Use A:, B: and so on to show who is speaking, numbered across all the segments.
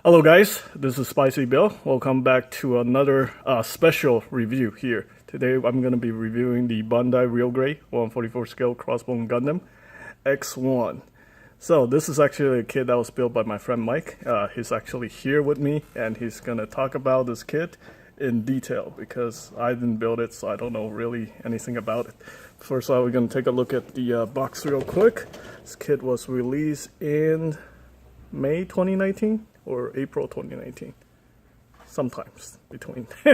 A: Hello guys, this is Spicy Bill. Welcome back to another special review here. Today I'm going to be reviewing the Bandai Real Grade 144 scale Crossbone Gundam X1. So this is actually a kit that was built by my friend Mike. He's actually here with me and he's going to talk about this kit in detail because I didn't build it, so I don't know really anything about it. First of all, we're going to take a look at the box real quick. This kit was released in May 2019 or April 2019. Sometimes between.
B: I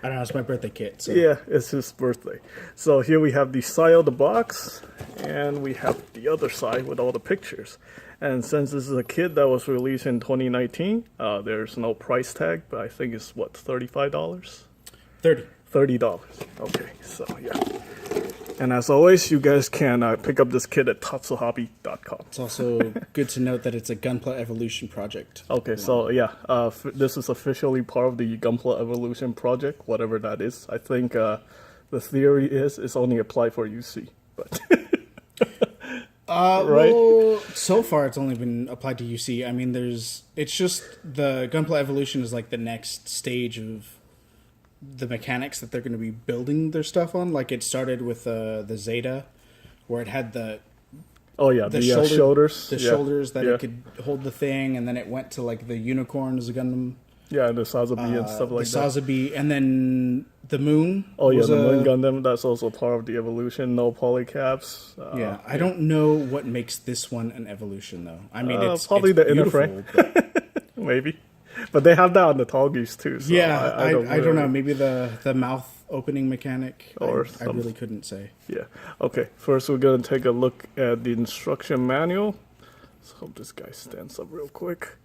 B: don't know, it's my birthday kit. So.
A: Yeah, it's his birthday. So here we have the side of the box, and we have the other side with all the pictures. And since this is a kit that was released in 2019, there's no price tag, but I think it's what, $35? $30. Okay, so yeah. And as always, you guys can pick up this kit at tatsuhobby.com.
B: It's also good to note that it's a Gunpla Evolution project.
A: Okay, so yeah, this is officially part of the Gunpla Evolution project, whatever that is. I think the theory is it's only applied for UC, but right?
B: Well, so far it's only been applied to UC. I mean, it's just the Gunpla Evolution is like the next stage of the mechanics that they're going to be building their stuff on. Like it started with the Zeta, where it had the
A: shoulders,
B: shoulders that it could hold the thing, and then it went to like the unicorn as a Gundam.
A: Yeah, the Sazabi and stuff like that.
B: The Sazabi, and then the moon.
A: Oh yeah, the Moon Gundam. That's also part of the evolution. No polycaps.
B: I don't know what makes this one an evolution though. I mean, it's
A: probably the inner
B: frame,
A: maybe. But they have that on the Tallgeese too. So
B: yeah, I don't know. Maybe the mouth opening mechanic.
A: Or
B: I really couldn't say.
A: Yeah. Okay. First, we're gonna take a look at the instruction manual. Let's hope this guy stands up real quick.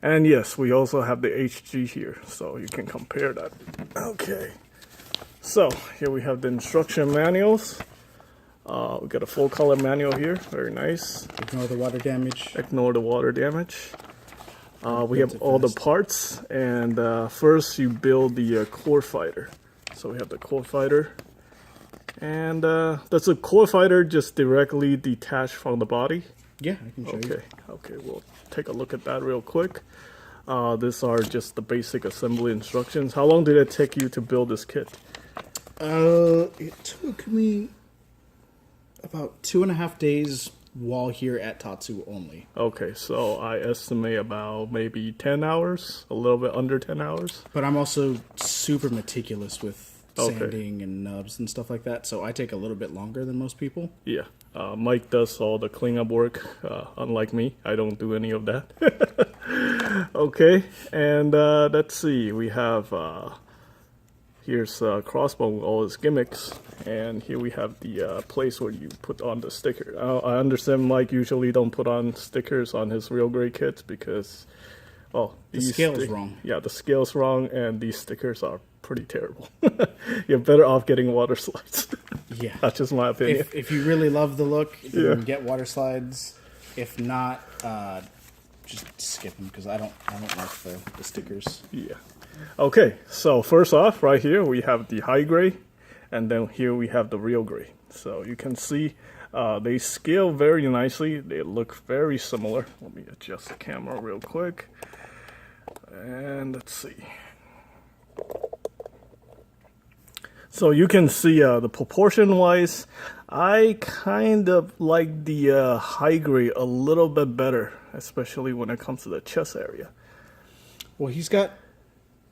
A: And yes, we also have the HG here, so you can compare that. Okay. So here we have the instruction manuals. We got a full color manual here. Very nice.
B: Ignore the water damage.
A: Ignore the water damage. We have all the parts, and first you build the core fighter. So we have the core fighter, and that's a core fighter just directly detached from the body.
B: Yeah, I can show you.
A: Okay, we'll take a look at that real quick. These are just the basic assembly instructions. How long did it take you to build this kit?
B: It took me about 2.5 days while here at Tatsu only.
A: Okay, so I estimate about maybe 10 hours, a little bit under 10 hours.
B: But I'm also super meticulous with sanding and nubs and stuff like that, so I take a little bit longer than most people.
A: Yeah, Mike does all the cleanup work, unlike me. I don't do any of that. Okay, and let's see, we have, here's Crossbone with all his gimmicks, and here we have the place where you put on the sticker. I understand Mike usually don't put on stickers on his real grade kits because, well,
B: the scale's wrong.
A: Yeah, the scale's wrong, and these stickers are pretty terrible. You're better off getting water slides.
B: Yeah,
A: that's just my opinion.
B: If you really love the look, then get water slides. If not, just skip them because I don't like the stickers.
A: Yeah. Okay, so first off, right here we have the high grade, and then here we have the real grade. So you can see they scale very nicely. They look very similar. Let me adjust the camera real quick. And let's see. So you can see the proportion-wise, I kind of like the high grade a little bit better, especially when it comes to the chest area.
B: Well, he's got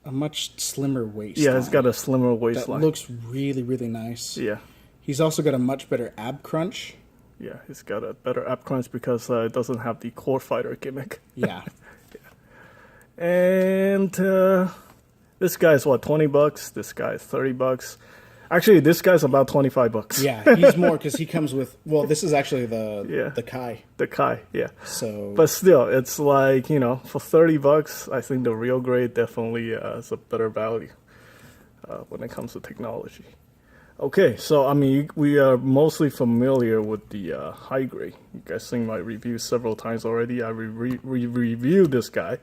B: a much slimmer waistline.
A: Yeah, it's got a slimmer waistline.
B: That looks really, really nice.
A: Yeah.
B: He's also got a much better ab crunch.
A: Yeah, he's got a better ab crunch because it doesn't have the core fighter gimmick.
B: Yeah.
A: Yeah. And this guy's what, $20? This guy's $30. Actually, this guy's about $25.
B: Yeah, he's more because he comes with. Well, this is actually the Kai.
A: The Kai, yeah.
B: So,
A: but still, it's like, you know, for $30, I think the real grade definitely is a better value when it comes to technology. Okay, so I mean, we are mostly familiar with the high grade. You guys seen my review several times already. I reviewed this guy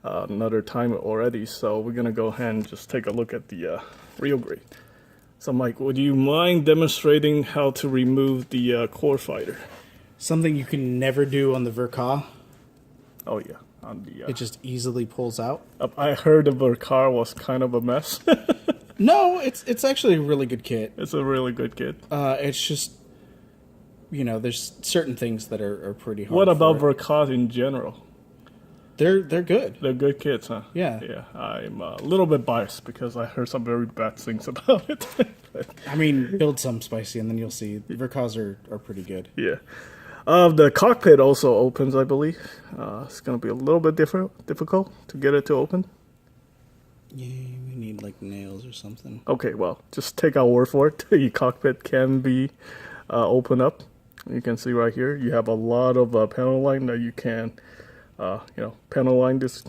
A: another time already, so we're gonna go ahead and just take a look at the real grade. So Mike, would you mind demonstrating how to remove the core fighter?
B: Something you can never do on the Verka.
A: Oh yeah. on the.
B: It just easily pulls out.
A: I heard the car was kind of a mess.
B: No, it's actually a really good kit.
A: It's a really good kit.
B: It's just, there's certain things that are pretty hard.
A: What about
B: for
A: Verkaz in general?
B: They're good.
A: They're good kits, huh?
B: Yeah.
A: Yeah. I'm a little bit biased because I heard some very bad things about it.
B: I mean, build some spicy, and then you'll see. Verkaz are pretty good.
A: Yeah. The cockpit also opens, I believe. It's going to be a little bit difficult to get it to open.
B: Yeah, we need like nails or something.
A: Okay, well, just take our word for it. The cockpit can be opened up. You can see right here, you have a lot of panel line that you can, panel line this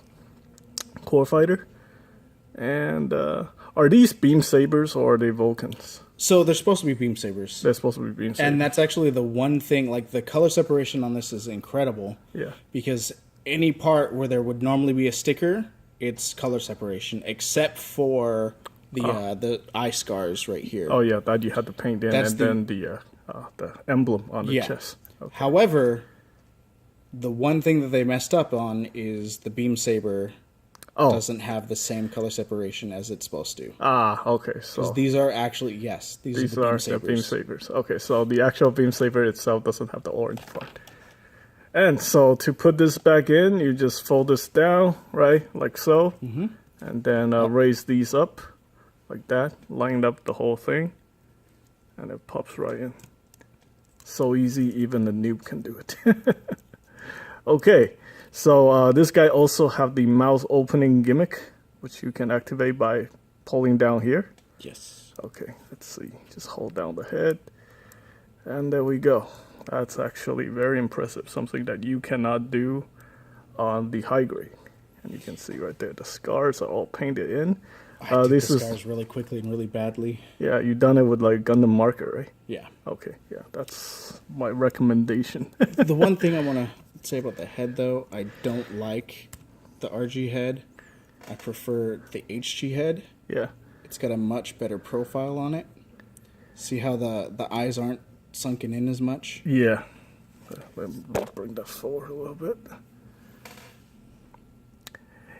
A: core fighter. And are these beam sabers or are they Vulcans?
B: So they're supposed to be beam sabers.
A: They're supposed to be beam sabers.
B: And that's actually the one thing, like the color separation on this is incredible.
A: Yeah.
B: Because any part where there would normally be a sticker, it's color separation, except for the eye scars right here.
A: Oh yeah, that you had to paint in,
B: That's
A: and then the emblem on the chest. Okay.
B: However, the one thing that they messed up on is the beam saber doesn't have the same color separation as it's supposed to.
A: Okay. So
B: these are actually these are the
A: beam sabers. Okay, so the actual beam saber itself doesn't have the orange part. And so to put this back in, you just fold this down, right, like so, and then raise these up like that, line up the whole thing, and it pops right in. So easy, even the noob can do it. Okay, so this guy also have the mouth opening gimmick, which you can activate by pulling down here.
B: Yes.
A: Okay, let's see. Just hold down the head, and there we go. That's actually very impressive. Something that you cannot do on the high grade. And you can see right there, the scars are all painted in.
B: I did the scars really quickly and really badly.
A: Yeah, you done it with like Gundam marker, right?
B: Yeah.
A: Okay, yeah, that's my recommendation.
B: The one thing I want to say about the head, though, I don't like the RG head. I prefer the HG head.
A: Yeah.
B: It's got a much better profile on it. See how the eyes aren't sunken in as much?
A: Yeah. Let me bring that forward a little bit.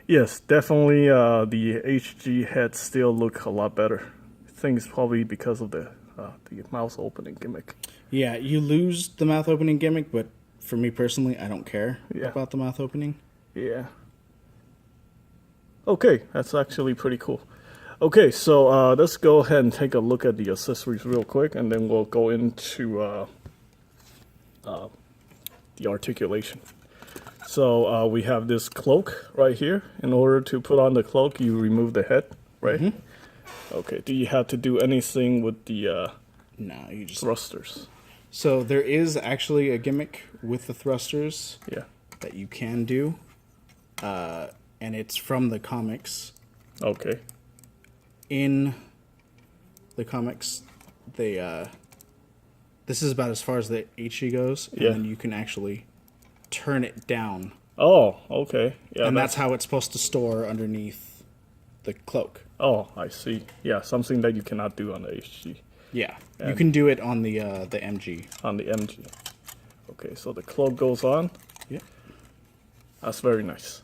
A: Yes, definitely the HG heads still look a lot better. I think it's probably because of the mouth opening gimmick.
B: Yeah, you lose the mouth opening gimmick, but for me personally, I don't care about the mouth opening.
A: Yeah. Okay, that's actually pretty cool. Okay, so let's go ahead and take a look at the accessories real quick, and then we'll go into the articulation. So we have this cloak right here. In order to put on the cloak, you remove the head, right? Mm-hmm. Okay, do you have to do anything with the
B: no, you just
A: thrusters?
B: So there is actually a gimmick with the thrusters that you can do, and it's from the comics.
A: Okay.
B: In the comics, they this is about as far as the HE goes, and then you can actually turn it down.
A: Oh, okay. Yeah,
B: and that's how it's supposed to store underneath the cloak.
A: Oh, I see. Yeah, something that you cannot do on the HG.
B: Yeah, and you can do it on the MG.
A: On the MG. Okay, so the cloak goes on.
B: Yeah.
A: That's very nice.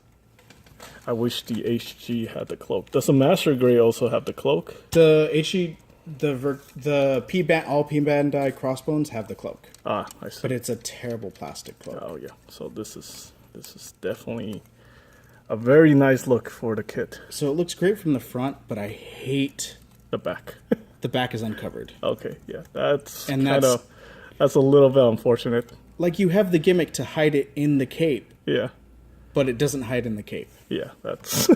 A: I wish the HG had the cloak. Does the Master Grade also have the cloak?
B: The HG, the all P Bandai Crossbones have the cloak.
A: I see.
B: But it's a terrible plastic cloak.
A: Oh yeah. So this is definitely a very nice look for the kit.
B: So it looks great from the front, but I hate
A: the back.
B: The back is uncovered.
A: Okay, yeah, that's a little bit unfortunate.
B: Like you have the gimmick to hide it in the cape.
A: Yeah.
B: But it doesn't hide in the cape.
A: Yeah, that's.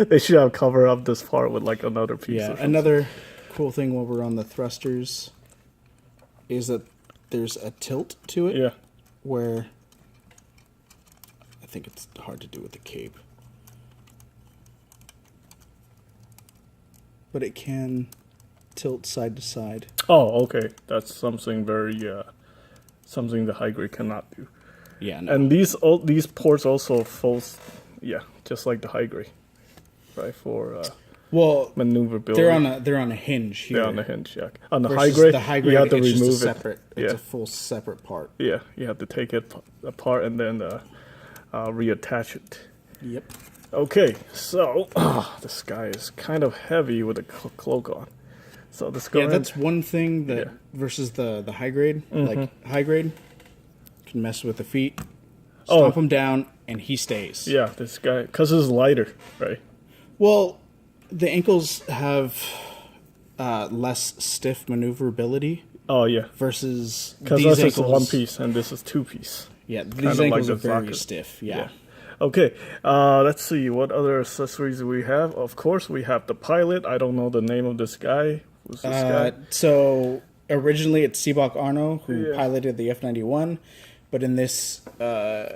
A: They should have covered up this part with like another piece.
B: Yeah, another cool thing while we're on the thrusters is that there's a tilt to it.
A: Yeah.
B: Where I think it's hard to do with the cape. But it can tilt side to side.
A: Oh, okay. That's something very something the high grade cannot do.
B: Yeah, no.
A: And these ports also fold, just like the high grade, right? For maneuverability.
B: They're on a hinge here.
A: They're on a hinge, yeah. On the high grade, you have to remove it.
B: It's a full separate part.
A: Yeah, you have to take it apart and then reattach it.
B: Yep.
A: Okay, so this guy is kind of heavy with a cloak on. So let's go ahead.
B: That's one thing that versus the high grade. Like high grade can mess with the feet, stomp him down, and he stays.
A: Yeah, this guy, because it's lighter, right?
B: Well, the ankles have less stiff maneuverability.
A: Oh, yeah.
B: Versus
A: because
B: these
A: this
B: ankles.
A: is one piece and this is two piece.
B: Yeah, these ankles are very stiff. Yeah.
A: Okay, let's see. What other accessories do we have? Of course, we have the pilot. I don't know the name of this guy. Who's this guy?
B: So, originally it's Seabach Arno, who piloted the F-91. But in this,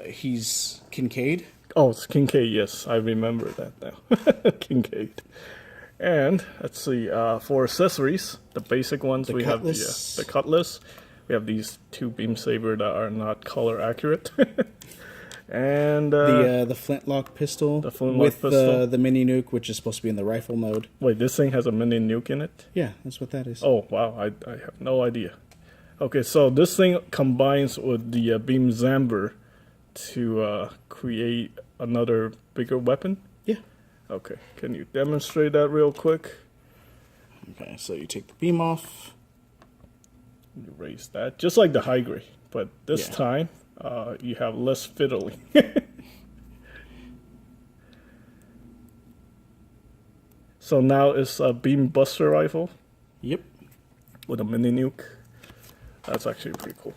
B: he's Kincaid.
A: Oh, it's Kincaid, yes. I remember that now. Kincaid. And, let's see, for accessories, the basic ones, we have the cutlass. We have these two beam saber that are not color accurate. And
B: the flintlock pistol.
A: The flintlock pistol.
B: The mini nuke, which is supposed to be in the rifle mode.
A: Wait, this thing has a mini nuke in it?
B: Yeah, that's what that is.
A: Oh, wow. I have no idea. Okay, so this thing combines with the beam zamber to create another bigger weapon?
B: Yeah.
A: Okay, can you demonstrate that real quick?
B: Okay, so you take the beam off.
A: You raise that, just like the high grade, but this time you have less fiddling. So now it's a beam buster rifle.
B: Yep.
A: With a mini nuke. That's actually pretty cool.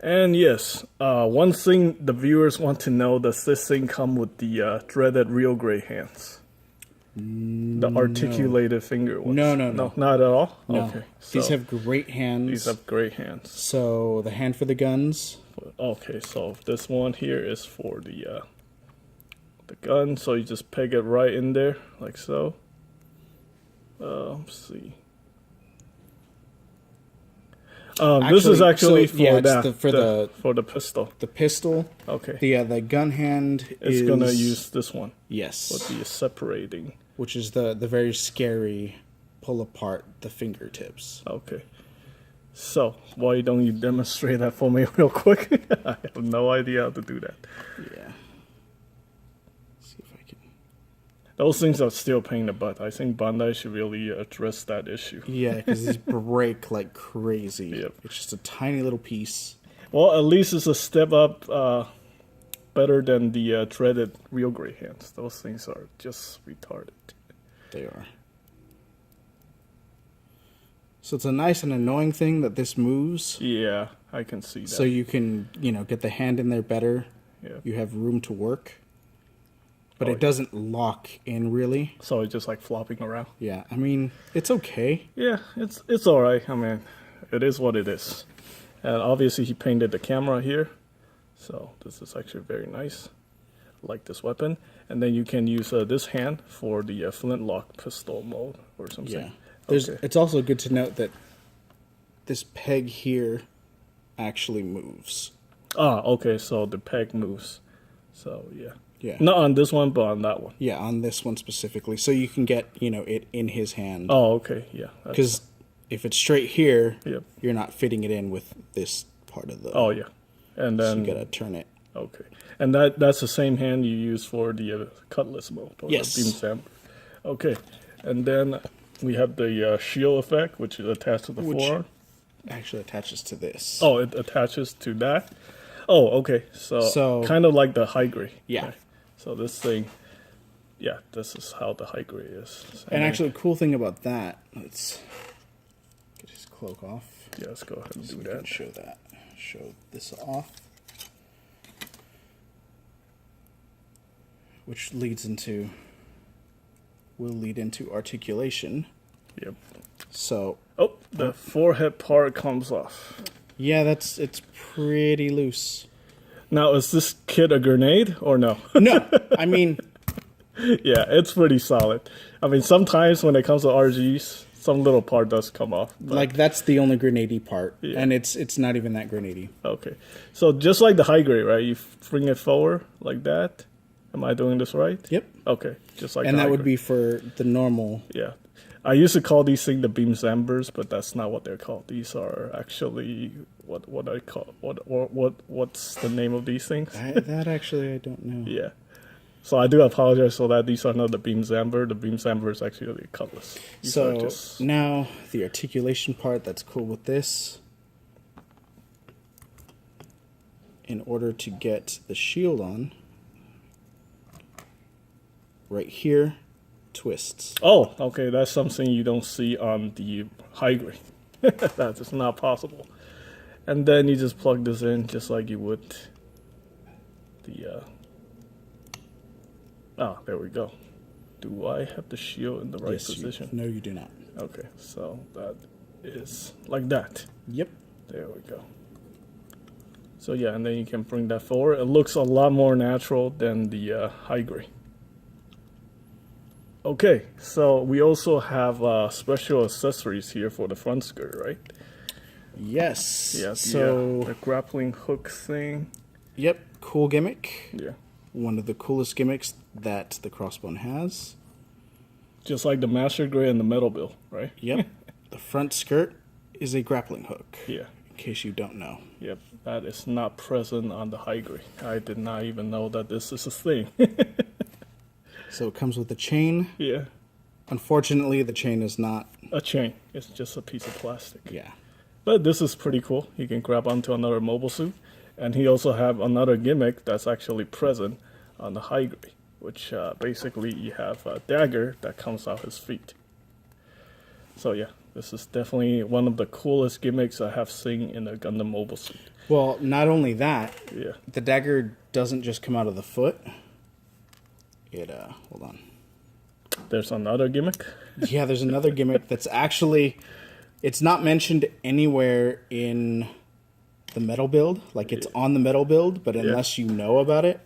A: And yes, one thing the viewers want to know, does this thing come with the dreaded real gray hands? The articulated finger ones?
B: No,
A: not at all?
B: No.
A: Okay.
B: These have great hands.
A: These have great hands.
B: So the hand for the guns.
A: Okay, so this one here is for the gun. So you just peg it right in there, like so. Let's see. This is actually for the pistol.
B: The pistol.
A: Okay.
B: The gun hand is
A: gonna use this one.
B: Yes.
A: With the separating.
B: Which is the very scary pull apart the fingertips.
A: Okay. So why don't you demonstrate that for me real quick? I have no idea how to do that.
B: Yeah. Let's see if I can.
A: Those things are still pain in the butt. I think Bandai should really address that issue.
B: Yeah, because these break like crazy.
A: Yep.
B: It's just a tiny little piece.
A: Well, at least it's a step up better than the dreaded real gray hands. Those things are just retarded.
B: They are. So it's a nice and annoying thing that this moves.
A: Yeah, I can see that.
B: So you can, get the hand in there better.
A: Yeah.
B: You have room to work. But it doesn't lock in, really.
A: So it's just like flopping around.
B: Yeah, I mean, it's okay.
A: Yeah, it's all right. I mean, it is what it is. And obviously he painted the camera here. So this is actually very nice. I like this weapon. And then you can use this hand for the flintlock pistol mode or something.
B: Yeah. It's also good to note that this peg here actually moves.
A: Ah, okay, so the peg moves. So, yeah.
B: Yeah.
A: Not on this one, but on that one.
B: Yeah, on this one specifically. So you can get, it in his hand.
A: Oh, okay, yeah.
B: Because if it's straight here,
A: yep,
B: you're not fitting it in with this part of the...
A: Oh, yeah. And then...
B: So you gotta turn it.
A: Okay. And that's the same hand you use for the cutlass mode. Or
B: yes.
A: The beam stamp. Okay. And then we have the shield effect, which is attached to the forearm.
B: Actually attaches to this.
A: Oh, it attaches to that? Oh, okay. So kind of like the high grade.
B: Yeah.
A: Right? So this thing, yeah, this is how the high grade is.
B: And actually, the cool thing about that, let's get his cloak off.
A: Yeah, let's go ahead and do that.
B: Show this off. Which will lead into articulation.
A: Yep.
B: So.
A: Oh, the forehead part comes off.
B: Yeah, it's pretty loose.
A: Now, is this kit a grenade or no?
B: No, I mean...
A: Yeah, it's pretty solid. I mean, sometimes when it comes to RGs, some little part does come off. But...
B: Like, that's the only grenade-y part, and it's not even that grenade-y.
A: Okay. So, just like the high grade, right? You bring it forward like that. Am I doing this right?
B: Yep.
A: Okay, just like
B: and that would be for the normal.
A: Yeah. I used to call these things the beam zambers, but that's not what they're called. These are actually what I call what's the name of these things?
B: That actually I don't know.
A: Yeah. So I do apologize for that. These are not the beam zamber. The beam zamber is actually the cutlass. These are
B: So
A: just...
B: now the articulation part that's cool with this. In order to get the shield on, right here, twists.
A: Oh, okay. That's something you don't see on the high grade. That is not possible. And then you just plug this in just like you would the... there we go. Do I have the shield in the right position?
B: No, you do not.
A: Okay, so that is like that.
B: Yep.
A: There we go. So yeah, and then you can bring that forward. It looks a lot more natural than the high grade. Okay, so we also have special accessories here for the front skirt, right?
B: Yes.
A: Yeah,
B: So
A: the grappling hook thing.
B: yep, cool gimmick.
A: Yeah.
B: One of the coolest gimmicks that the Crossbone has.
A: Just like the master grade and the metal bill, right?
B: Yep. The front skirt is a grappling hook.
A: Yeah.
B: In case you don't know.
A: Yep. That is not present on the high grade. I did not even know that this is a thing.
B: So it comes with a chain.
A: Yeah.
B: Unfortunately, the chain is not.
A: A chain. It's just a piece of plastic.
B: Yeah.
A: But this is pretty cool. You can grab onto another mobile suit. And he also have another gimmick that's actually present on the high grade, which basically you have a dagger that comes out his feet. So yeah, this is definitely one of the coolest gimmicks I have seen in a Gundam mobile suit.
B: Well, not only that,
A: Yeah.
B: the dagger doesn't just come out of the foot. It, hold on.
A: There's another gimmick.
B: Yeah, there's another gimmick that's actually, it's not mentioned anywhere in the metal build. Like, it's on the metal build, but unless you know about it,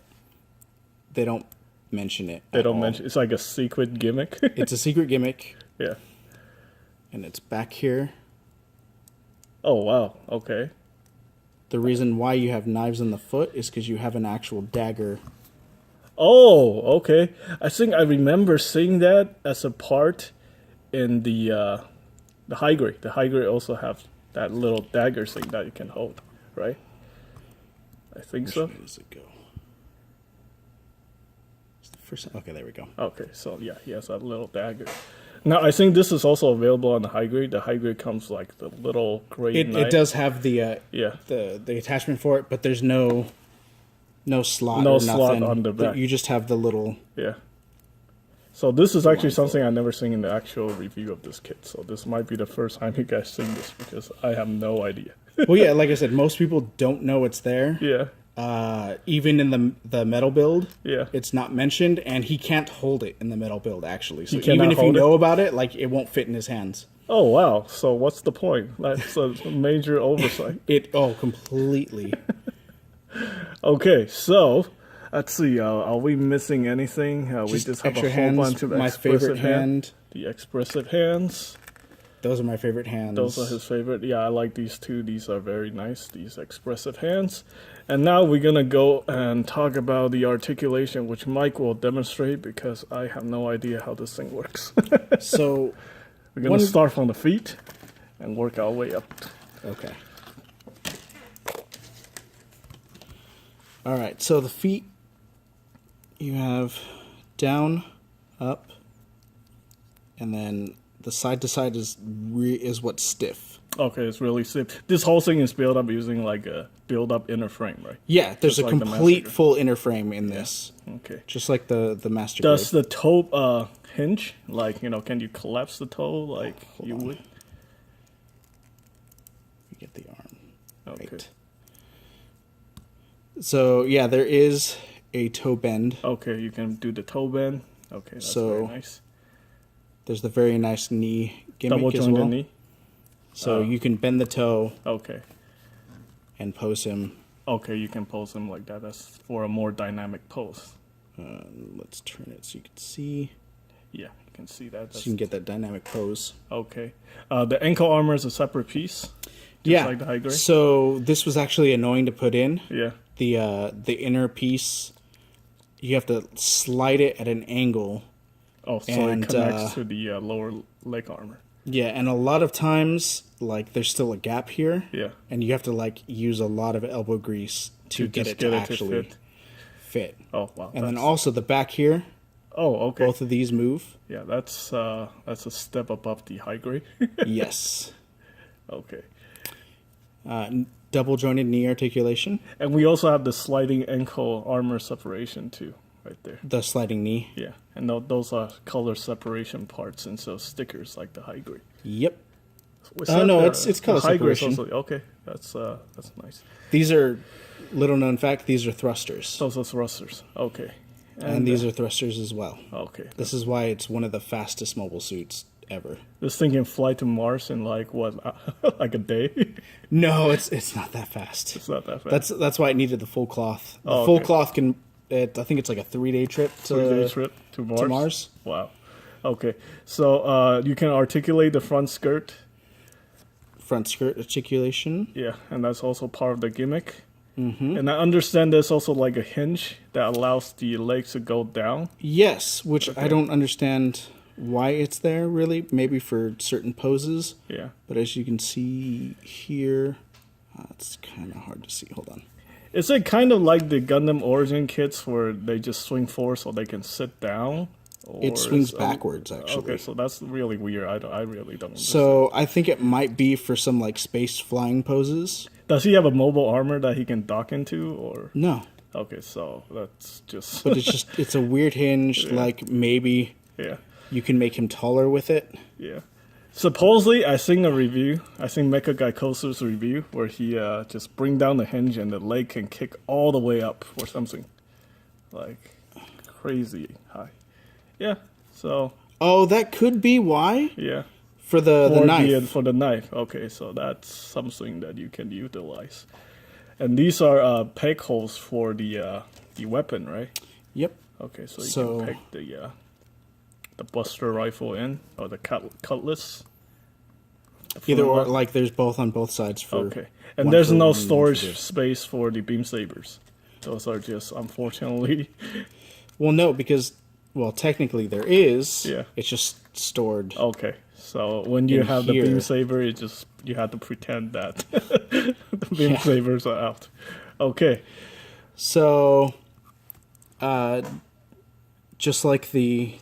B: they don't mention it.
A: They don't mention. It's like a secret gimmick.
B: It's a secret gimmick,
A: Yeah.
B: and it's back here.
A: Oh wow. Okay.
B: The reason why you have knives in the foot is because you have an actual dagger.
A: Oh, okay. I think I remember seeing that as a part in the high grade. The high grade also have that little dagger thing that you can hold, right? I think so.
B: Where does it go? It's the first. Okay, there we go.
A: Okay, so yeah, he has that little dagger. Now I think this is also available on the high grade. The high grade comes like the little gray knife.
B: It does have the
A: Yeah.
B: the attachment for it, but there's no slot.
A: No
B: or
A: slot
B: nothing.
A: on the back.
B: You just have the little.
A: Yeah. So this is actually something I've never seen in the actual review of this kit. So this might be the first time you guys seen this because I have no idea.
B: Well, yeah, like I said, most people don't know it's there.
A: Yeah.
B: Even in the metal build,
A: Yeah.
B: it's not mentioned, and he can't hold it in the metal build actually. So
A: cannot
B: even if you
A: hold it?
B: know about it, like it won't fit in his hands.
A: Oh wow. So what's the point? That's a major oversight.
B: Completely.
A: Okay, so let's see. Are we missing anything? We just have a
B: extra
A: whole
B: hands,
A: bunch of
B: my
A: expressive
B: favorite hand.
A: The expressive hands.
B: Those are my favorite hands.
A: Those are his favorite. Yeah, I like these two. These are very nice. These expressive hands. And now we're gonna go and talk about the articulation, which Mike will demonstrate because I have no idea how this thing works.
B: So
A: We're gonna start from the feet and work our way up.
B: okay. All right. So the feet, you have down, up, and then the side to side is what's stiff.
A: Okay, it's really stiff. This whole thing is built up using like a build-up inner frame, right?
B: Yeah, there's
A: Just
B: a
A: like the
B: complete
A: Master.
B: full inner frame in this,
A: Okay.
B: just like the master.
A: Does
B: Grade.
A: the toe hinge? Like, can you collapse the toe like you
B: on.
A: would?
B: You get the arm.
A: Okay.
B: Right. So yeah, there is a toe bend.
A: Okay, you can do the toe bend. Okay, that's
B: So,
A: very nice.
B: There's the very nice knee gimmick
A: Double
B: as
A: jointed
B: well.
A: knee.
B: So you can bend the toe
A: Okay.
B: and pose him.
A: Okay, you can pose him like that. That's for a more dynamic pose.
B: Let's turn it so you can see.
A: Yeah, you can see that.
B: So you can get that dynamic pose.
A: Okay. The ankle armor is a separate piece.
B: Yeah.
A: like the high grade?
B: So this was actually annoying to put in.
A: Yeah.
B: The inner piece, you have to slide it at an angle
A: Oh, so
B: And,
A: it connects to the lower leg armor.
B: Yeah, and a lot of times, like, there's still a gap here.
A: Yeah.
B: And you have to, like, use a lot of elbow grease to get it to actually fit.
A: Oh, wow.
B: And then also the back here,
A: Oh, okay.
B: both of these move.
A: Yeah, that's a step above the high grade.
B: Yes.
A: Okay.
B: Double jointed knee articulation.
A: And we also have the sliding ankle armor separation too, right there.
B: The sliding knee.
A: Yeah, and those are color separation parts and so stickers like the high grade.
B: Yep.
A: Oh
B: no, it's color separation.
A: Okay, that's nice.
B: These are, little known fact, these are thrusters.
A: Those are thrusters. Okay.
B: And these are thrusters as well.
A: Okay.
B: This is why it's one of the fastest mobile suits ever.
A: This thing can fly to Mars in like what, like a day?
B: No, it's not that fast.
A: It's not that fast.
B: That's why it needed the full cloth. The
A: Oh,
B: full
A: okay.
B: cloth can. I think it's like a 3-day trip to
A: 3-day trip to Mars.
B: To Mars.
A: Wow. Okay, so you can articulate the front skirt.
B: Front skirt articulation.
A: Yeah, and that's also part of the gimmick. Mm-hmm. And I understand there's also like a hinge that allows the legs to go down.
B: Yes, which I don't understand why it's there really. Maybe for certain poses.
A: Yeah.
B: But as you can see here, it's kind of hard to see. Hold on.
A: Is it kind of like the Gundam Origin kits where they just swing forward so they can sit down?
B: It swings backwards, actually.
A: Okay, so that's really weird. I really don't understand.
B: So I think it might be for some like space flying poses.
A: Does he have a mobile armor that he can dock into, or
B: No,
A: okay? So that's just.
B: but it's a weird hinge. Like maybe
A: yeah,
B: you can make him taller with it.
A: yeah. Supposedly, I seen a review. I seen Mecha Gaikosu's review where he just bring down the hinge and the leg can kick all the way up or something, like crazy high. Yeah. So.
B: Oh, that could be why
A: Yeah.
B: for the knife.
A: For the knife. Okay, so that's something that you can utilize. And these are peg holes for the weapon, right?
B: Yep.
A: Okay, so you can peg the Buster rifle in, or the cutlass.
B: Either or, like there's both on both sides for.
A: Okay, and
B: one
A: there's
B: for
A: no
B: one and one for
A: storage
B: this.
A: space for the beam sabers. Those are just unfortunately.
B: Well, no, because technically there is.
A: Yeah.
B: It's just stored.
A: Okay, so when you
B: In
A: have the
B: here.
A: beam saber, you have to pretend that the beam sabers are out. Okay.
B: So, just like the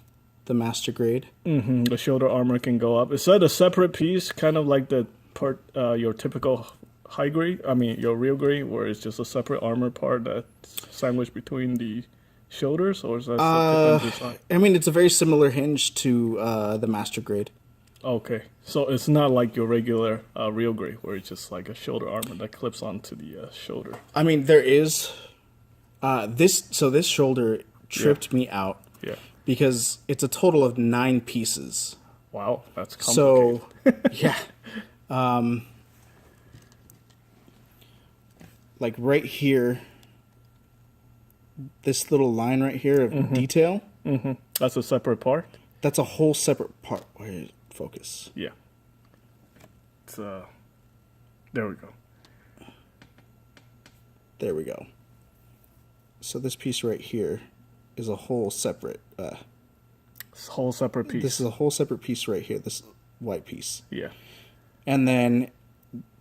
B: master grade.
A: The shoulder armor can go up. Is that a separate piece, kind of like the part your typical high grade? I mean, your real grade, where it's just a separate armor part that's sandwiched between the shoulders, or is that a different design?
B: I mean, it's a very similar hinge to the master grade.
A: Okay, so it's not like your regular real grade, where it's just like a shoulder armor that clips onto the shoulder.
B: I mean, there is this. So this shoulder tripped me out.
A: Yeah.
B: Because it's a total of 9 pieces.
A: Wow, that's complicated.
B: So, yeah. Like right here, this little line right here of detail.
A: Mm-hmm. That's a separate part?
B: That's a whole separate part. Where focus?
A: Yeah. It's, there we go.
B: There we go. So this piece right here is a whole separate.
A: Whole separate piece.
B: This is a whole separate piece right here. This white piece.
A: Yeah.
B: And then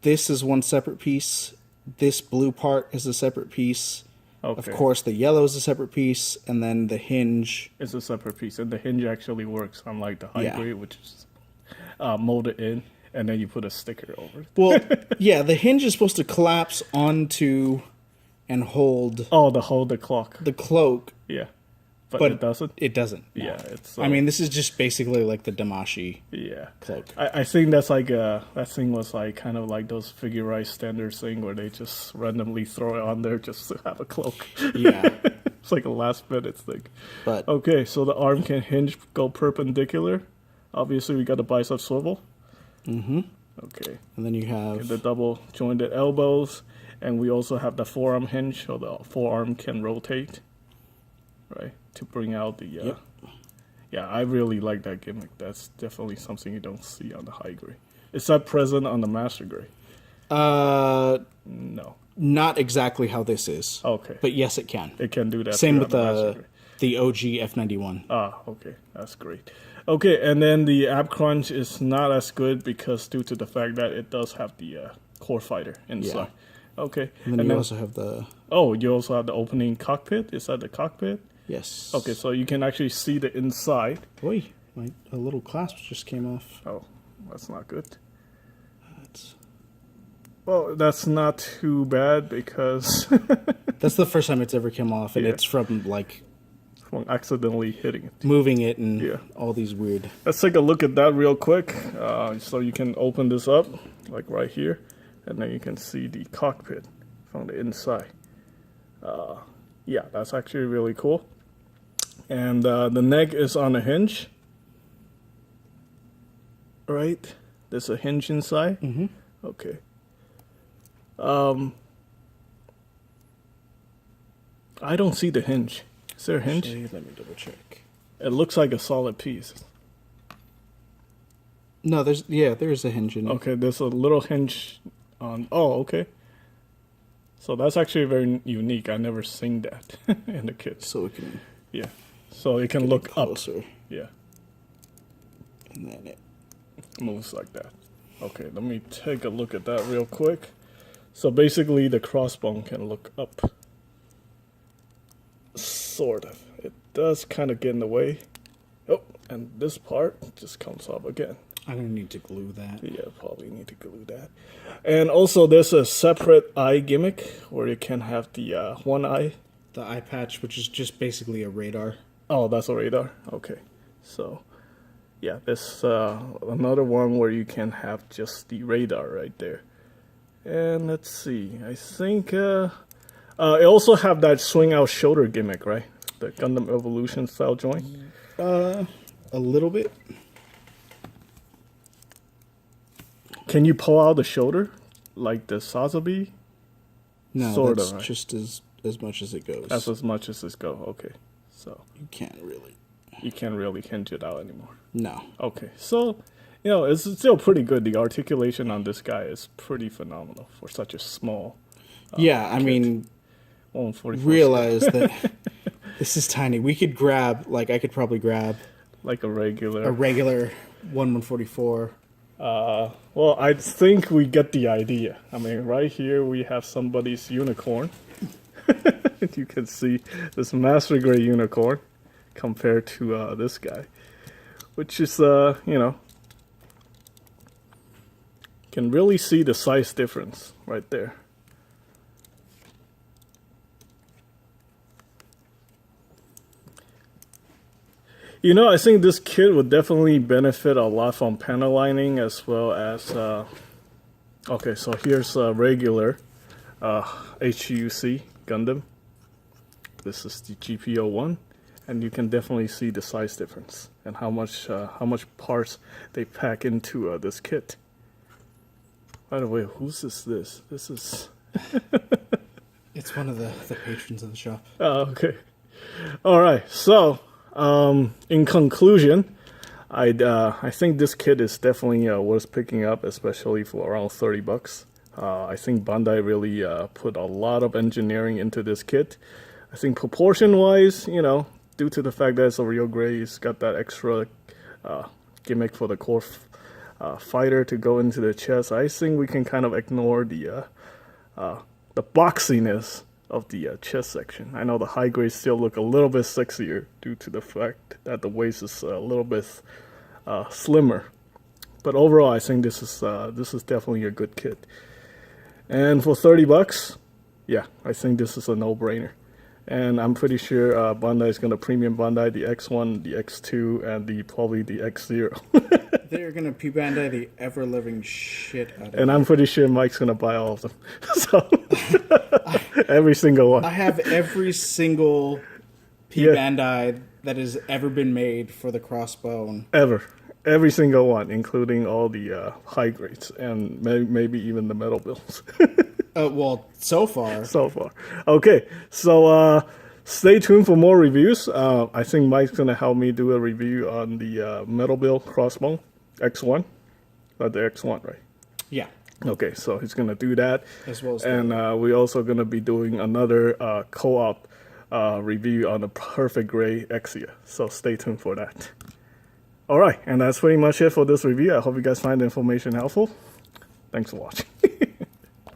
B: this is one separate piece. This blue part is a separate piece.
A: Okay.
B: Of course, the yellow is a separate piece, and then the hinge.
A: It's a separate piece, and the hinge actually works, unlike the high
B: Yeah.
A: grade, which is molded in, and then you put a sticker over it.
B: Well, yeah, the hinge is supposed to collapse onto and hold
A: Oh, hold the clock.
B: the cloak,
A: Yeah. But
B: but
A: it doesn't?
B: It doesn't. no.
A: Yeah, it's...
B: I mean, this is just basically like the Damashi
A: yeah.
B: cloak.
A: I think that's like that thing was like kind of like those figure standards thing where they just randomly throw it on there just to have a cloak.
B: Yeah,
A: It's like a last minute thing.
B: but
A: Okay, so the arm can hinge go perpendicular. Obviously, we got the bicep swivel.
B: mm-hmm.
A: Okay.
B: And then you have
A: The double jointed elbows, and we also have the forearm hinge, so the forearm can rotate, right, to bring out the.
B: Yep.
A: Yeah, I really like that gimmick. That's definitely something you don't see on the high grade. Is that present on the master grade? No.
B: not exactly how this is.
A: Okay.
B: But yes, it can.
A: It can do that.
B: Same
A: too
B: with
A: on master
B: the
A: grade.
B: The OG F91.
A: Ah, okay, that's great. Okay, and then the app crunch is not as good because due to the fact that it does have the core fighter inside. Okay,
B: And then you also have the...
A: Oh, you also have the opening cockpit. Is that the cockpit?
B: Yes.
A: Okay, so you can actually see the inside.
B: Oi, a little clasp just came off.
A: Oh, that's not good.
B: That's...
A: Well, that's not too bad because
B: That's the first time it's ever come off, and it's from, like...
A: from accidentally hitting it.
B: Moving it and all these weird...
A: Let's take a look at that real quick. So you can open this up, like right here, and then you can see the cockpit from the inside. Yeah, that's actually really cool. And the neck is on a hinge. Right? There's a hinge inside?
B: Mm-hmm.
A: Okay. I don't see the hinge. Is there a hinge?
B: Actually, let me double check.
A: It looks like a solid piece.
B: No, there's a hinge in it.
A: Okay, there's a little hinge on... Oh, okay. So that's actually very unique. I never seen that in the kit.
B: So it can...
A: Yeah. So it can look
B: closer.
A: up. Yeah.
B: And then it
A: moves like that. Okay, let me take a look at that real quick. So basically the crossbone can look up. Sort of. It does kind of get in the way. Oh, and this part just comes off again.
B: I'm going to need to glue that.
A: Yeah, probably need to glue that. And also there's a separate eye gimmick where you can have the one eye.
B: The eye patch, which is just basically a radar.
A: Oh, that's a radar? Okay. So, yeah, there's another one where you can have just the radar right there. And let's see. I think it also have that swing out shoulder gimmick, right? The Gundam Evolution style joint.
B: A little bit.
A: Can you pull out the shoulder like the Sazabi?
B: No,
A: sort
B: that's
A: of, right?
B: just as much as it goes.
A: That's as much as it go. Okay, so
B: you can't really.
A: You can't really hinge it out anymore.
B: No.
A: Okay, so it's still pretty good. The articulation on this guy is pretty phenomenal for such a small.
B: Yeah, I mean,
A: 144
B: realize that this is tiny. We could grab, I could probably grab
A: like a regular
B: 144.
A: Well, I think we get the idea. I mean, right here we have somebody's unicorn. You can see this master grade unicorn compared to this guy, which is can really see the size difference right there. I think this kit would definitely benefit a lot from panel lining as well as... okay, so here's a regular HUC Gundam. This is the GPO1, and you can definitely see the size difference and how much parts they pack into this kit. By the way, whose is this? This is...
B: It's one of the patrons of the shop.
A: Oh, okay. All right, so... in conclusion, I think this kit is definitely worth picking up, especially for around $30. I think Bandai really put a lot of engineering into this kit. I think proportion-wise, due to the fact that it's a real gray, it's got that extra gimmick for the core fighter to go into the chest. I think we can kind of ignore the boxiness of the chest section. I know the high grades still look a little bit sexier due to the fact that the waist is a little bit slimmer. But overall, I think this is definitely a good kit. And for $30, yeah, I think this is a no-brainer. And I'm pretty sure Bandai is going to premium Bandai the X1, the X2, and probably the X0.
B: They're going to P-Bandai the ever-living shit out of it.
A: And I'm pretty sure Mike's going to buy all of them. So, every single one.
B: I have every single P-Bandai that has ever been made for the Crossbone.
A: Ever. Every single one, including all the high grades and maybe even the metal bills.
B: Well, so far.
A: So far. Okay, so stay tuned for more reviews. I think Mike's going to help me do a review on the metal bill Crossbone X1. The X1, right?
B: Yeah.
A: Okay, so he's going to do that.
B: As well as
A: and we're also going to be doing another co-op review on the perfect gray Exia. So stay tuned for that. Alright, and that's pretty much it for this review. I hope you guys find the information helpful. Thanks for watching.